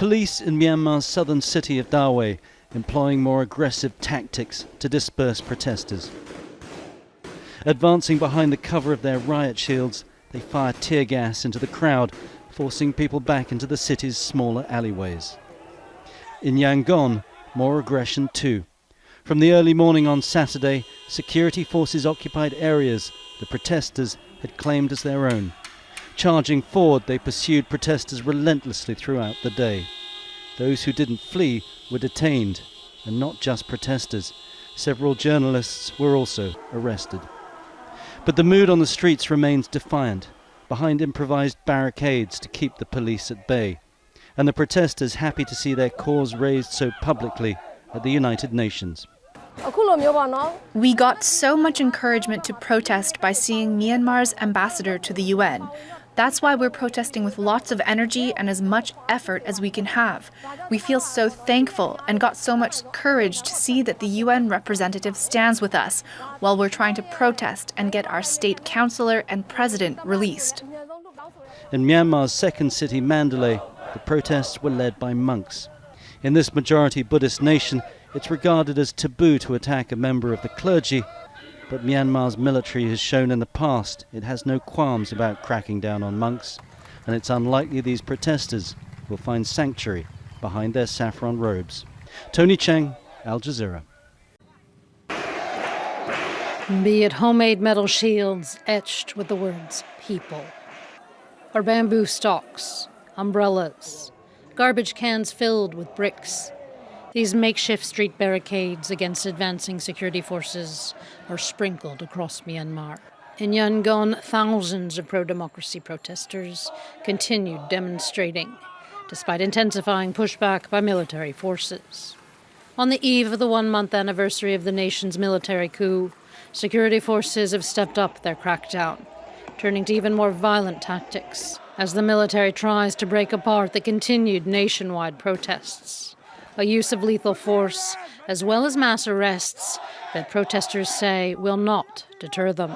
Police in Myanmar's southern city of Dawe employing more aggressive tactics to disperse protesters. Advancing behind the cover of their riot shields, they fire tear gas into the crowd, forcing people back into the city's smaller alleyways. In Yangon, more aggression too. From the early morning on Saturday, security forces occupied areas the protesters had claimed as their own. Charging forward, they pursued protesters relentlessly throughout the day. Those who didn't flee were detained, and not just protesters. Several journalists were also arrested. But the mood on the streets remains defiant, behind improvised barricades to keep the police at bay, and the protesters happy to see their cause raised so publicly at the United Nations. We got so much encouragement to protest by seeing Myanmar's ambassador to the UN. That's why we're protesting with lots of energy and as much effort as we can have. We feel so thankful and got so much courage to see that the UN representative stands with us while we're trying to protest and get our state councillor and president released. In Myanmar's second city, Mandalay, the protests were led by monks. In this majority Buddhist nation, it's regarded as taboo to attack a member of the clergy, but Myanmar's military has shown in the past it has no qualms about cracking down on monks, and it's unlikely these protesters will find sanctuary behind their saffron robes. Tony Cheng, Al Jazeera. Be it homemade metal shields etched with the words people, or bamboo stalks, umbrellas, garbage cans filled with bricks. These makeshift street barricades against advancing security forces are sprinkled across Myanmar. In Yangon, thousands of pro-democracy protesters continued demonstrating, despite intensifying pushback by military forces. On the eve of the one-month anniversary of the nation's military coup, security forces have stepped up their crackdown, turning to even more violent tactics as the military tries to break apart the continued nationwide protests. A use of lethal force, as well as mass arrests, that protesters say will not deter them.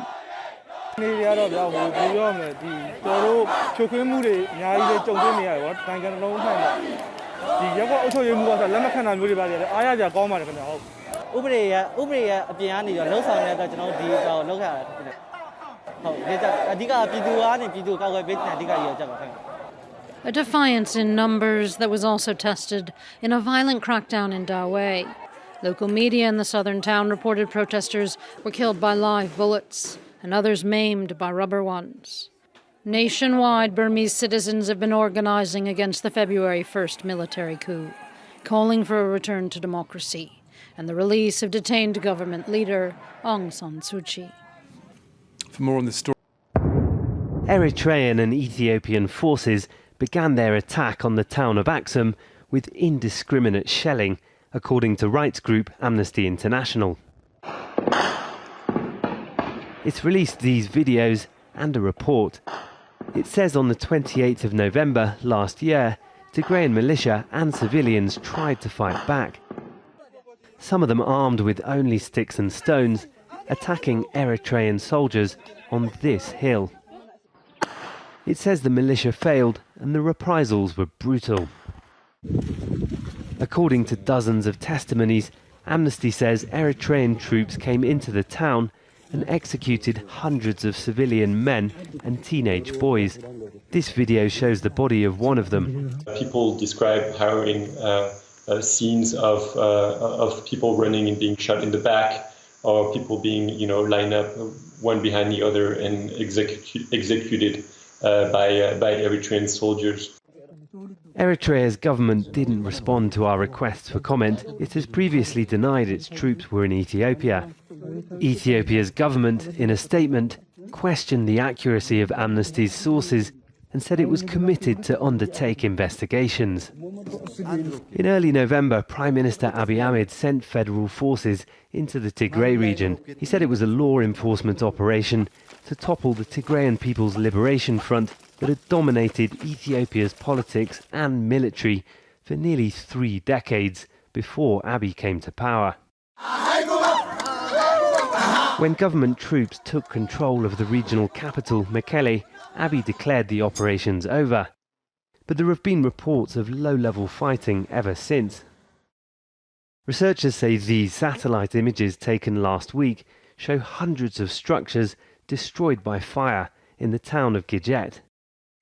A defiance in numbers that was also tested in a violent crackdown in Dawe. Local media in the southern town reported protesters were killed by live bullets and others maimed by rubber ones. Nationwide, Burmese citizens have been organizing against the February 1st military coup, calling for a return to democracy and the release of detained government leader Aung San Suu Kyi. For more on this story. Eritrean and Ethiopian forces began their attack on the town of Aksum with indiscriminate shelling, according to rights group Amnesty International. It's released these videos and a report. It says on the 28th of November last year, Tigrayan militia and civilians tried to fight back. Some of them armed with only sticks and stones, attacking Eritrean soldiers on this hill. It says the militia failed and the reprisals were brutal. According to dozens of testimonies, Amnesty says Eritrean troops came into the town and executed hundreds of civilian men and teenage boys. This video shows the body of one of them. People describe harrowing scenes of people running and being shot in the back, or people being, lined up one behind the other and executed by Eritrean soldiers. Eritrea's government didn't respond to our requests for comment. It has previously denied its troops were in Ethiopia. Ethiopia's government, in a statement, questioned the accuracy of Amnesty's sources and said it was committed to undertake investigations. In early November, Prime Minister Abiy Ahmed sent federal forces into the Tigray region. He said it was a law enforcement operation to topple the Tigrayan People's Liberation Front that had dominated Ethiopia's politics and military for nearly 3 decades before Abiy came to power. When government troops took control of the regional capital, Mekelle, Abiy declared the operations over. but there have been reports of low-level fighting ever since. Researchers say these satellite images taken last week show hundreds of structures destroyed by fire in the town of Gijet.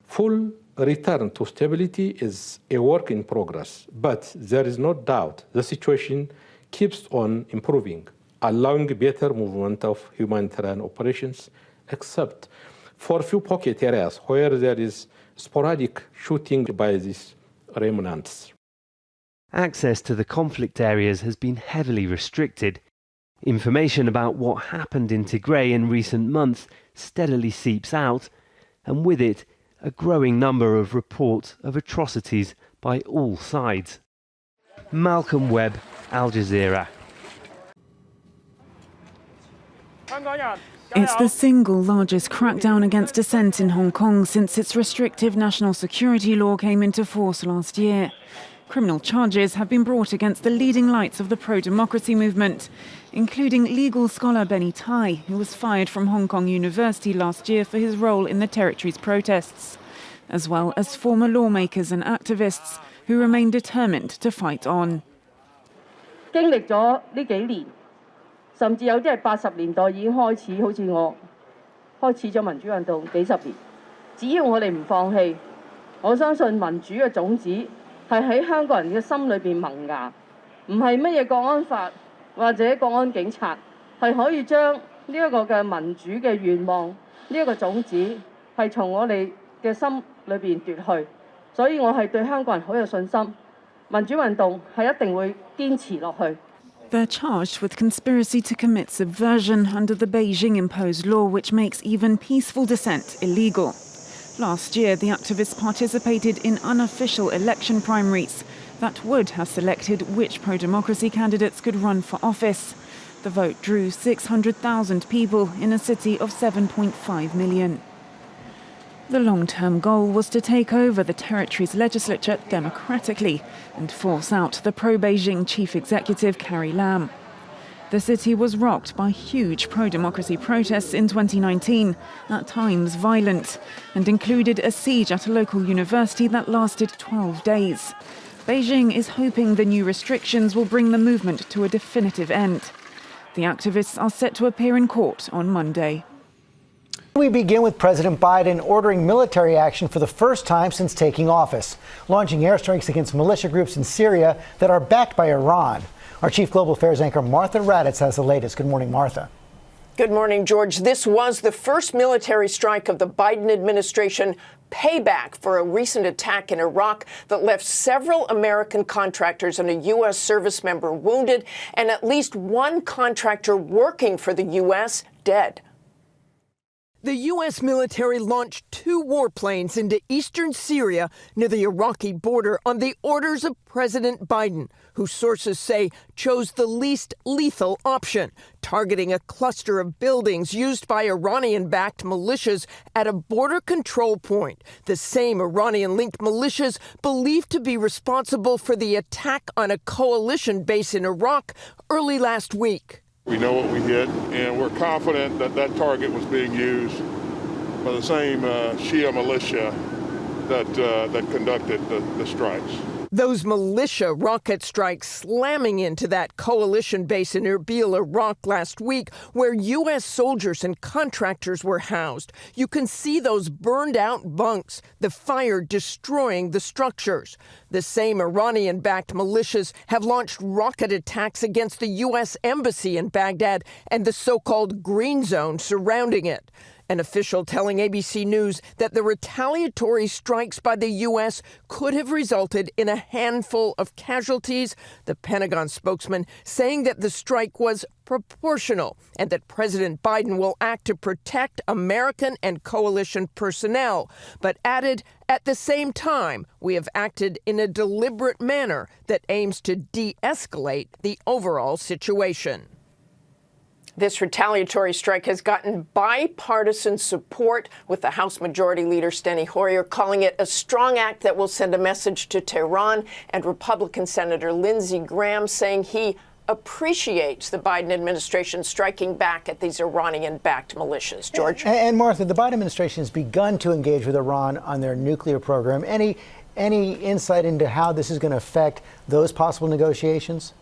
Full return to stability is a work in progress, but there is no doubt the situation keeps on improving, allowing better movement of humanitarian operations, except for a few pocket areas where there is sporadic shooting by these remnants. Access to the conflict areas has been heavily restricted. Information about what happened in Tigray in recent months steadily seeps out, and with it, a growing number of reports of atrocities by all sides. Malcolm Webb, Al Jazeera. It's the single largest crackdown against dissent in Hong Kong since its restrictive national security law came into force last year. Criminal charges have been brought against the leading lights of the pro-democracy movement, including legal scholar Benny Tai, who was fired from Hong Kong University last year for his role in the territory's protests, as well as former lawmakers and activists who remain determined to fight on. 經歷咗呢幾年，甚至有啲係80年代已經開始，好似我開始咗民主運動幾十年。只要我哋唔放棄，我相信民主嘅種子係喺香港人嘅心裏邊萌芽，唔係乜嘢國安法或者國安警察，係可以將呢一個嘅民主嘅願望呢一個種子係從我哋嘅心裏邊奪去。所以我係對香港人好有信心。 民主運動係一定會堅持落去。 They're charged with conspiracy to commit subversion under the Beijing-imposed law which makes even peaceful dissent illegal. Last year, the activists participated in unofficial election primaries that would have selected which pro-democracy candidates could run for office. The vote drew 600,000 people in a city of 7.5 million. The long-term goal was to take over the territory's legislature democratically and force out the pro-Beijing chief executive Carrie Lam. The city was rocked by huge pro-democracy protests in 2019, at times violent, and included a siege at a local university that lasted 12 days. Beijing is hoping the new restrictions will bring the movement to a definitive end. The activists are set to appear in court on Monday. We begin with President Biden ordering military action for the first time since taking office, launching airstrikes against militia groups in Syria that are backed by Iran. Our chief global affairs anchor Martha Raddatz has the latest. Good morning, Martha. Good morning, George. This was the first military strike of the Biden administration, payback for a recent attack in Iraq that left several American contractors and a U.S. service member wounded, and at least one contractor working for the U.S. dead. The U.S. military launched 2 warplanes into eastern Syria near the Iraqi border on the orders of President Biden, who sources say chose the least lethal option, targeting a cluster of buildings used by Iranian-backed militias at a border control point, the same Iranian-linked militias believed to be responsible for the attack on a coalition base in Iraq early last week. We know what we hit, and we're confident that that target was being used by the same Shia militia that conducted the strikes. Those militia rocket strikes slamming into that coalition base in Erbil, Iraq last week, where U.S. soldiers and contractors were housed. You can see those burned out bunks, the fire destroying the structures. The same Iranian-backed militias have launched rocket attacks against the U.S. embassy in Baghdad and the so-called green zone surrounding it. An official telling ABC News that the retaliatory strikes by the U.S. could have resulted in a handful of casualties, the Pentagon spokesman saying that the strike was proportional and that President Biden will act to protect American and coalition personnel, but added, at the same time, we have acted in a deliberate manner that aims to de-escalate the overall situation. This retaliatory strike has gotten bipartisan support, with the House Majority Leader Steny Hoyer calling it a strong act that will send a message to Tehran, and Republican Senator Lindsey Graham saying he appreciates the Biden administration striking back at these Iranian-backed militias. George? And Martha, the Biden administration has begun to engage with Iran on their nuclear program. Any Any insight into how this is going to affect those possible negotiations?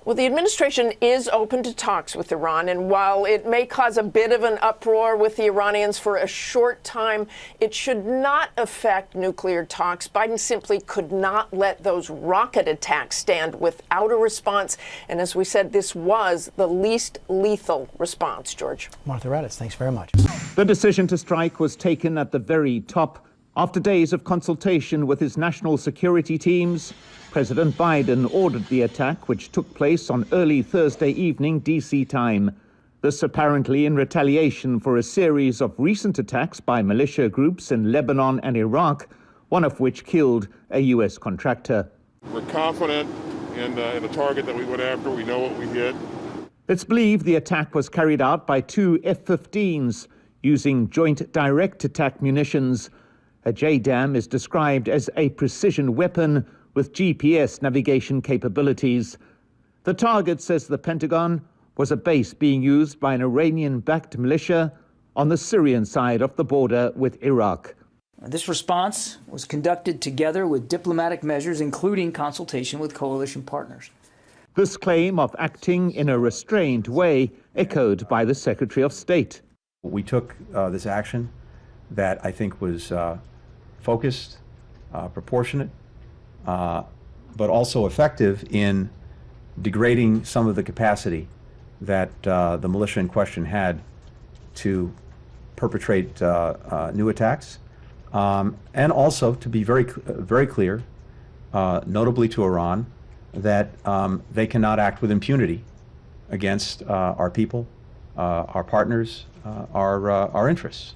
Well, the administration is open to talks with Iran, and while it may cause a bit of an uproar with the Iranians for a short time, it should not affect nuclear talks. Biden simply could not let those rocket attacks stand without a response. And as we said, this was the least lethal response, George. Martha Raddatz, thanks very much. The decision to strike was taken at the very top. After days of consultation with his national security teams, President Biden ordered the attack, which took place on early Thursday evening D.C. time. This apparently in retaliation for a series of recent attacks by militia groups in Lebanon and Iraq, one of which killed a U.S. contractor. We're confident in the target that we went after. We know what we hit. It's believed the attack was carried out by 2 F-15s using joint direct attack munitions. A JDAM is described as a precision weapon with GPS navigation capabilities. The target, says the Pentagon, was a base being used by an Iranian-backed militia on the Syrian side of the border with Iraq. This response was conducted together with diplomatic measures, including consultation with coalition partners. This claim of acting in a restrained way echoed by the Secretary of State. We took this action that I think was focused, proportionate, but also effective in degrading some of the capacity that the militia in question had to perpetrate new attacks, and also to be very clear, notably to Iran, that they cannot act with impunity against our people, our partners, our interests.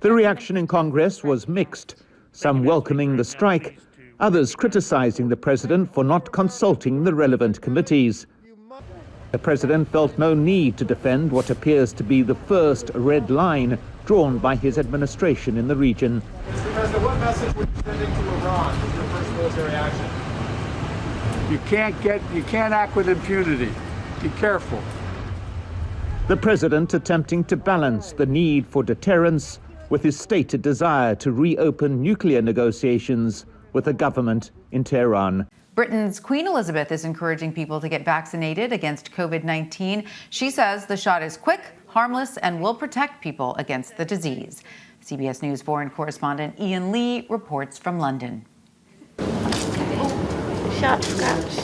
The reaction in Congress was mixed, some welcoming the strike, others criticizing the president for not consulting the relevant committees. The president felt no need to defend what appears to be the first red line drawn by his administration in the region. Mr. President, what message would you sending to Iran with your first military action? You can't act with impunity. Be careful. The president attempting to balance the need for deterrence with his stated desire to reopen nuclear negotiations with the government in Tehran. Britain's Queen Elizabeth is encouraging people to get vaccinated against COVID-19. She says the shot is quick, harmless, and will protect people against the disease. CBS News foreign correspondent Ian Lee reports from London.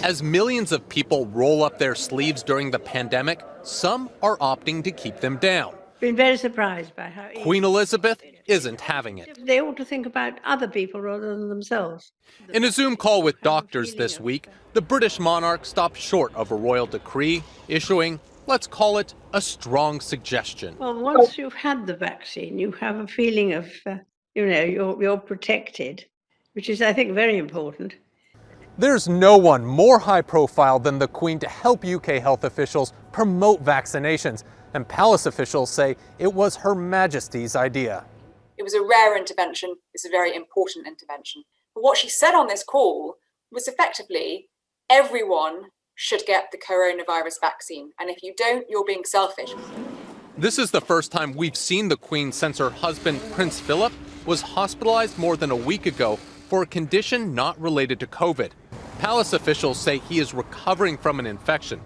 As millions of people roll up their sleeves during the pandemic, some are opting to keep them down. Been very surprised by how Queen Elizabeth isn't having it. They ought to think about other people rather than themselves. In a Zoom call with doctors this week, the British monarch stopped short of a royal decree, issuing, let's call it, a strong suggestion. Well, once you've had the vaccine, you have a feeling of, you're protected, which is, I think, very important. There's no one more high profile than the Queen to help UK health officials promote vaccinations. And palace officials say it was Her Majesty's idea. It was a rare intervention. It's a very important intervention. But what she said on this call was effectively everyone should get the coronavirus vaccine. And if you don't, you're being selfish. This is the first time we've seen the Queen since her husband, Prince Philip, was hospitalized more than a week ago for a condition not related to COVID. Palace officials say he is recovering from an infection.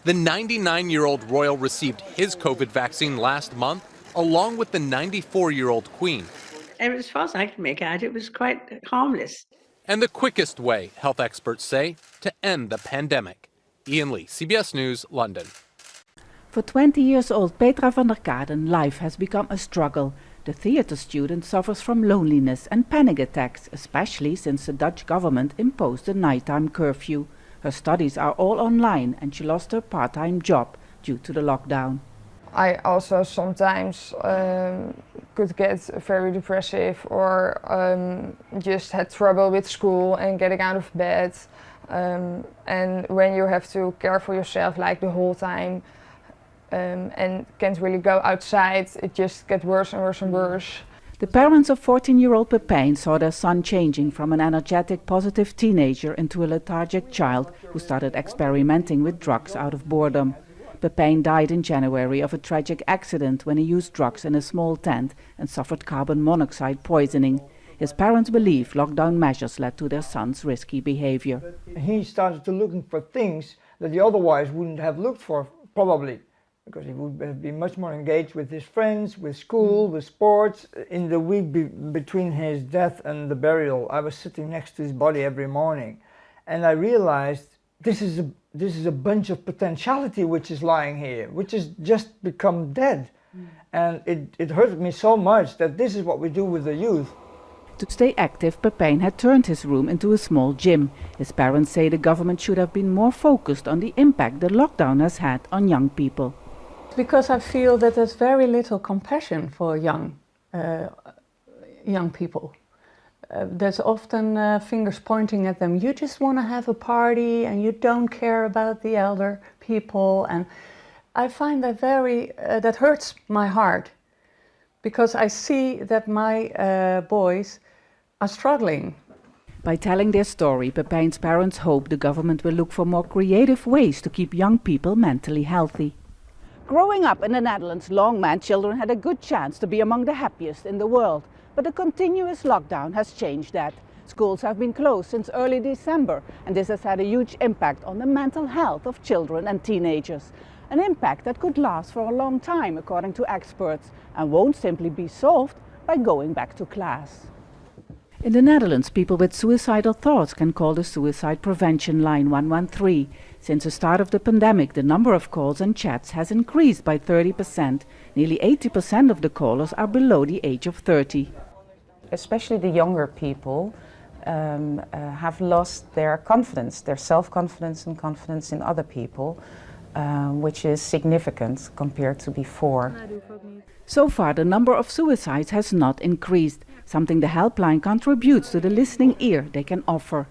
The 99-year-old royal received his COVID vaccine last month, along with the 94-year-old Queen. And as far as I can make out, it was quite harmless. And the quickest way, health experts say, to end the pandemic. Ian Lee, CBS News, London. For 20 years old Petra van der Kaden, life has become a struggle. The theater student suffers from loneliness and panic attacks, especially since the Dutch government imposed a nighttime curfew. Her studies are all online and she lost her part-time job due to the lockdown. I also sometimes could get very depressive or just had trouble with school and getting out of bed. And when you have to care for yourself like the whole time and can't really go outside, it just gets worse and worse and worse. The parents of 14-year-old Pepijn saw their son changing from an energetic, positive teenager into a lethargic child who started experimenting with drugs out of boredom. Pepijn died in January of a tragic accident when he used drugs in a small tent and suffered carbon monoxide poisoning. His parents believe lockdown measures led to their son's risky behavior. He started to looking for things that he otherwise wouldn't have looked for, probably, because he would have been much more engaged with his friends, with school, with sports. In the week between his death and the burial, I was sitting next to his body every morning, and I realized this is a bunch of potentiality which is lying here, which has just become dead. And it hurt me so much that this is what we do with the youth. To stay active, Pepijn had turned his room into a small gym. His parents say the government should have been more focused on the impact the lockdown has had on young people. Because I feel that there's very little compassion for young people. There's often fingers pointing at them. You just want to have a party and you don't care about the elder people. And I find that that hurts my heart, because I see that my boys are struggling. By telling their story, Pepijn's parents hope the government will look for more creative ways to keep young people mentally healthy. Growing up in the Netherlands, Longman children had a good chance to be among the happiest in the world. But the continuous lockdown has changed that. Schools have been closed since early December, and this has had a huge impact on the mental health of children and teenagers. An impact that could last for a long time, according to experts, and won't simply be solved by going back to class. In the Netherlands, people with suicidal thoughts can call the suicide prevention line 113. Since the start of the pandemic, the number of calls and chats has increased by 30%. Nearly 80% of the callers are below the age of 30. Especially the younger people have lost their confidence, their self-confidence and confidence in other people, which is significant compared to before. So far, the number of suicides has not increased, something the helpline contributes to the listening ear they can offer.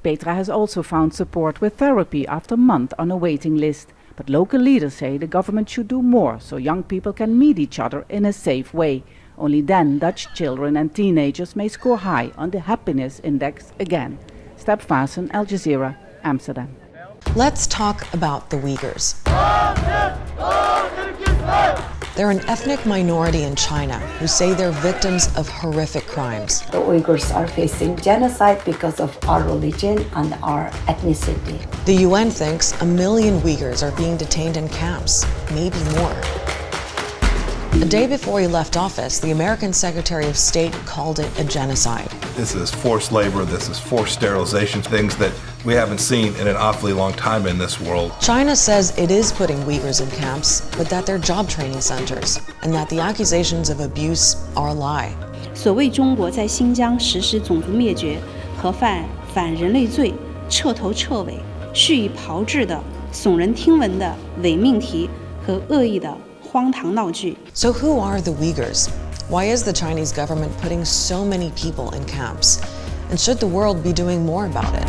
Petra has also found support with therapy after months on a waiting list. But local leaders say the government should do more so young people can meet each other in a safe way. Only then Dutch children and teenagers may score high on the happiness index again. Step Vaassen, Al Jazeera, Amsterdam. Let's talk about the Uyghurs. They're an ethnic minority in China who say they're victims of horrific crimes. The Uyghurs are facing genocide because of our religion and our ethnicity. The UN thinks 1 million Uyghurs are being detained in camps, maybe more. A day before he left office, the American Secretary of State called it a genocide. This is forced labor, this is forced sterilization, things that we haven't seen in an awfully long time in this world. China says it is putting Uyghurs in camps, but that they're job training centers, and that the accusations of abuse are a lie. 所谓中国在新疆实施种族灭绝和犯反人类罪，彻头彻尾、蓄意炮制的、耸人听闻的伪命题和恶意的荒唐闹剧。 So who are the Uyghurs? Why is the Chinese government putting so many people in camps? And should the world be doing more about it?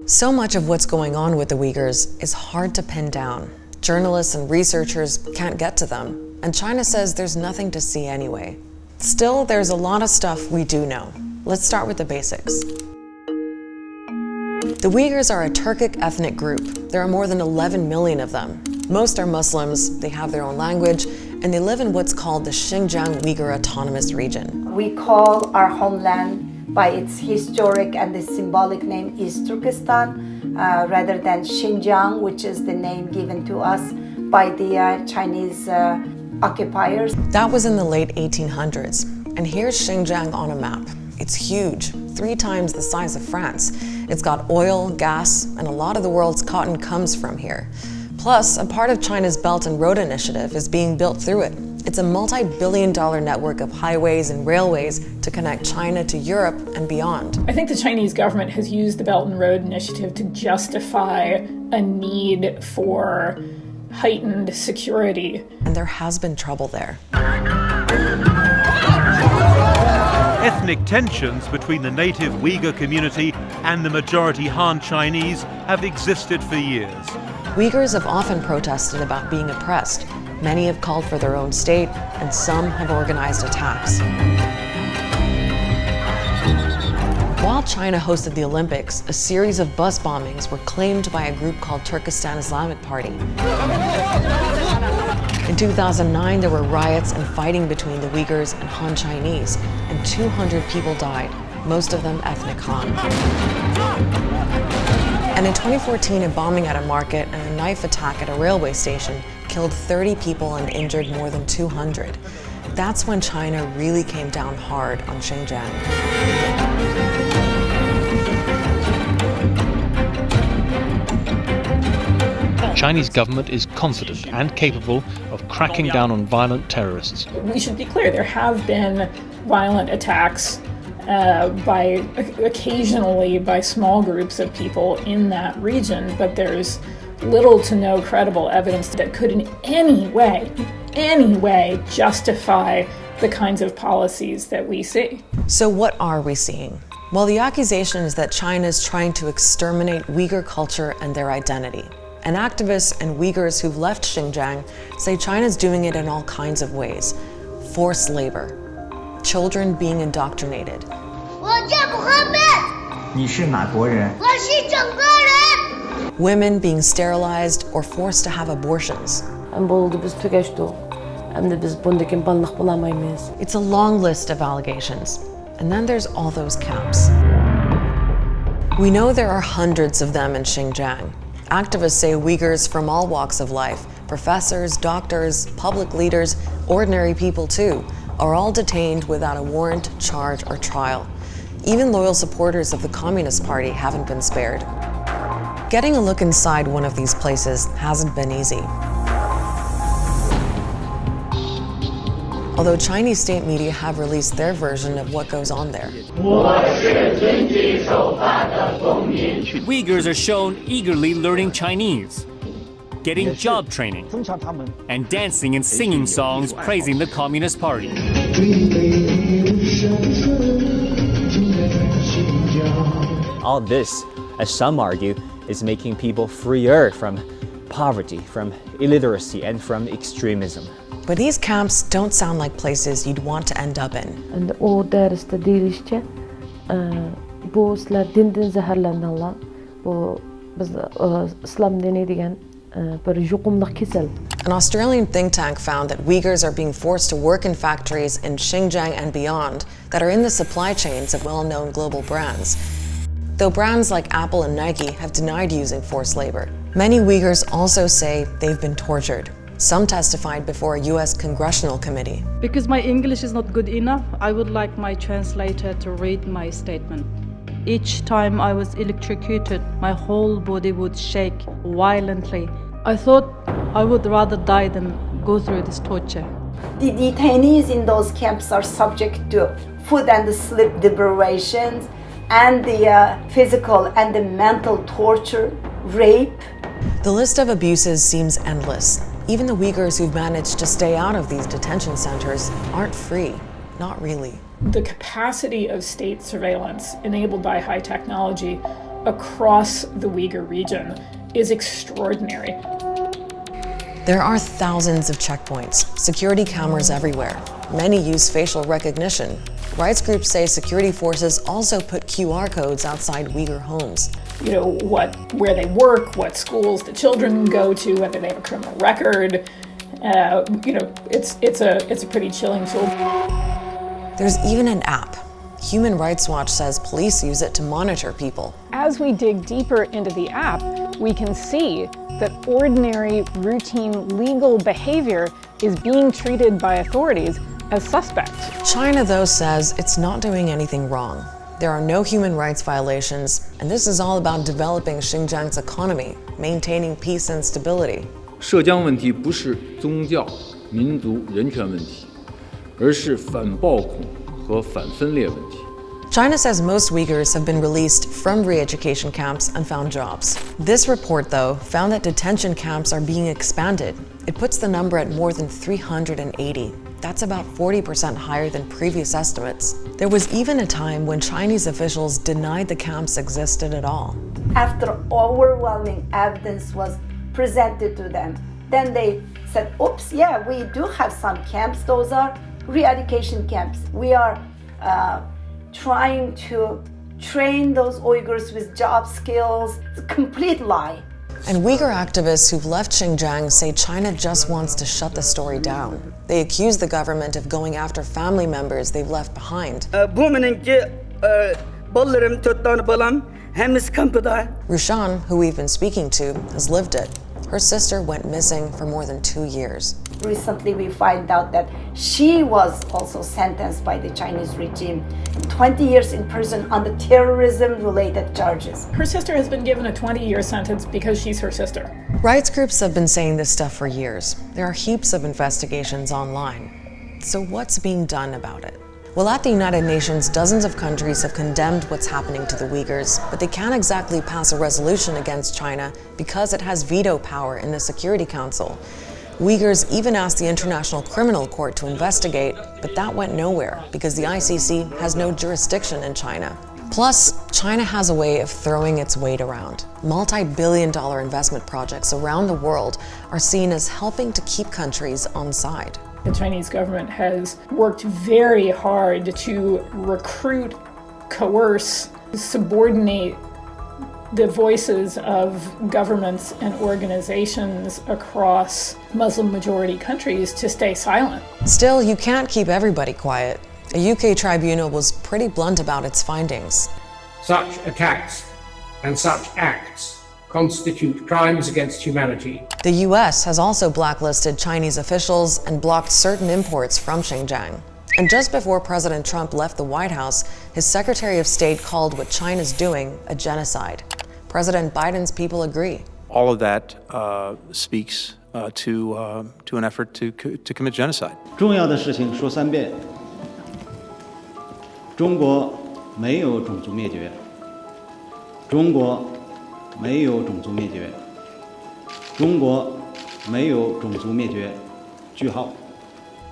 So much of what's going on with the Uyghurs is hard to pin down. Journalists and researchers can't get to them, and China says there's nothing to see anyway. Still, there's a lot of stuff we do know. Let's start with the basics. The Uyghurs are a Turkic ethnic group. There are more than 11 million of them. Most are Muslims, they have their own language, and they live in what's called the Xinjiang Uyghur Autonomous Region. We call our homeland by its historic and the symbolic name East Turkestan, rather than Xinjiang, which is the name given to us by the Chinese occupiers. That was in the late 1800s, and here's Xinjiang on a map. It's huge, 3 times the size of France. It's got oil, gas, and a lot of the world's cotton comes from here. Plus, a part of China's Belt and Road Initiative is being built through it. It's a multi-billion-dollar network of highways and railways to connect China to Europe and beyond. I think the Chinese government has used the Belt and Road Initiative to justify a need for heightened security. And there has been trouble there. Ethnic tensions between the native Uyghur community and the majority Han Chinese have existed for years. Uyghurs have often protested about being oppressed. Many have called for their own state, and some have organized attacks. While China hosted the Olympics, a series of bus bombings were claimed by a group called Turkestan Islamic Party. In 2009, there were riots and fighting between the Uyghurs and Han Chinese, and 200 people died, most of them ethnic Han. And in 2014, a bombing at a market and a knife attack at a railway station killed 30 people and injured more than 200. That's when China really came down hard on Xinjiang. The Chinese government is confident and capable of cracking down on violent terrorists. We should be clear, there have been violent attacks occasionally by small groups of people in that region, but there's little to no credible evidence that could in any way justify the kinds of policies that we see. So what are we seeing? Well, the accusation is that China is trying to exterminate Uyghur culture and their identity. And activists and Uyghurs who've left Xinjiang say China's doing it in all kinds of ways. Forced labor, children being indoctrinated, women being sterilized or forced to have abortions. It's a long list of allegations. And then there's all those camps. We know there are hundreds of them in Xinjiang. Activists say Uyghurs from all walks of life, professors, doctors, public leaders, ordinary people too, are all detained without a warrant, charge, or trial. Even loyal supporters of the Communist Party haven't been spared. Getting a look inside one of these places hasn't been easy. Although Chinese state media have released their version of what goes on there. Uyghurs are shown eagerly learning Chinese, getting job training, and dancing and singing songs praising the Communist Party. All this, as some argue, is making people freer from poverty, from illiteracy, and from extremism. But these camps don't sound like places you'd want to end up in. And o dərsdə deyilişcə bu sizlər dindən zəhərlənənlər, bu biz İslam dini degan bir yuqumluq kesel. An Australian think tank found that Uyghurs are being forced to work in factories in Xinjiang and beyond that are in the supply chains of well-known global brands. Though brands like Apple and Nike have denied using forced labor, many Uyghurs also say they've been tortured. Some testified before a US congressional committee. Because my English is not good enough, I would like my translator to read my statement. Each time I was electrocuted, my whole body would shake violently. I thought I would rather die than go through this torture. The detainees in those camps are subject to food and sleep deprivations and the physical and the mental torture, rape. The list of abuses seems endless. Even the Uyghurs who've managed to stay out of these detention centers aren't free, not really. The capacity of state surveillance enabled by high technology across the Uyghur region is extraordinary. There are thousands of checkpoints, security cameras everywhere. Many use facial recognition. Rights groups say security forces also put QR codes outside Uyghur homes. You know, where they work, what schools the children go to, whether they have a criminal record. You know, it's a pretty chilling tool. There's even an app. Human Rights Watch says police use it to monitor people. As we dig deeper into the app, we can see that ordinary, routine, legal behavior is being treated by authorities as suspect. China, though, says it's not doing anything wrong. There are no human rights violations, and this is all about developing Xinjiang's economy, maintaining peace and stability. 涉疆问题不是宗教、民族、人权问题，而是反暴恐和反分裂问题。 China says most Uyghurs have been released from re-education camps and found jobs. This report, though, found that detention camps are being expanded. It puts the number at more than 380. That's about 40% higher than previous estimates. There was even a time when Chinese officials denied the camps existed at all. After overwhelming evidence was presented to them, then they said, oops, yeah, we do have some camps. Those are re-education camps. We are trying to train those Uyghurs with job skills. It's a complete lie. And Uyghur activists who've left Xinjiang say China just wants to shut the story down. They accuse the government of going after family members they've left behind. Rushan, who we've been speaking to, has lived it. Her sister went missing for more than 2 years. Recently we find out that she was also sentenced by the Chinese regime 20 years in prison on the terrorism-related charges. Her sister has been given a 20-year sentence because she's her sister. Rights groups have been saying this stuff for years. There are heaps of investigations online. So what's being done about it? Well, at the United Nations, dozens of countries have condemned what's happening to the Uyghurs, but they can't exactly pass a resolution against China because it has veto power in the Security Council. Uyghurs even asked the International Criminal Court to investigate, but that went nowhere because the ICC has no jurisdiction in China. Plus, China has a way of throwing its weight around. Multi-billion-dollar investment projects around the world are seen as helping to keep countries on side. The Chinese government has worked very hard to recruit, coerce, subordinate the voices of governments and organizations across Muslim-majority countries to stay silent. Still, you can't keep everybody quiet. A UK tribunal was pretty blunt about its findings. Such attacks and such acts constitute crimes against humanity. The US has also blacklisted Chinese officials and blocked certain imports from Xinjiang. And just before President Trump left the White House, his Secretary of State called what China's doing a genocide. President Biden's people agree. All of that speaks to an effort to commit genocide. 重要的事情说3遍。中国没有种族灭绝。中国没有种族灭绝。中国没有种族灭绝。句号。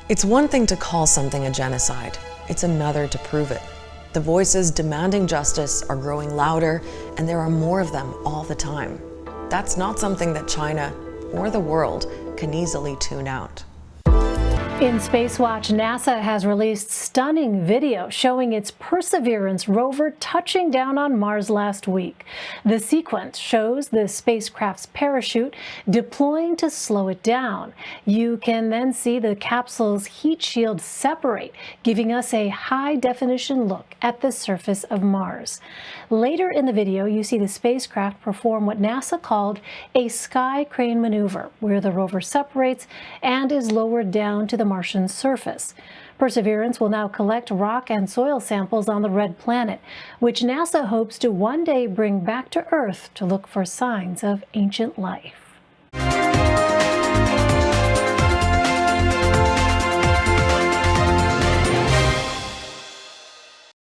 It's one thing to call something a genocide. It's another to prove it. The voices demanding justice are growing louder, and there are more of them all the time. That's not something that China or the world can easily tune out. In Space Watch, NASA has released stunning video showing its Perseverance rover touching down on Mars last week. The sequence shows the spacecraft's parachute deploying to slow it down. You can then see the capsule's heat shield separate, giving us a high-definition look at the surface of Mars. Later in the video, you see the spacecraft perform what NASA called a sky crane maneuver, where the rover separates and is lowered down to the Martian surface. Perseverance will now collect rock and soil samples on the red planet, which NASA hopes to one day bring back to Earth to look for signs of ancient life.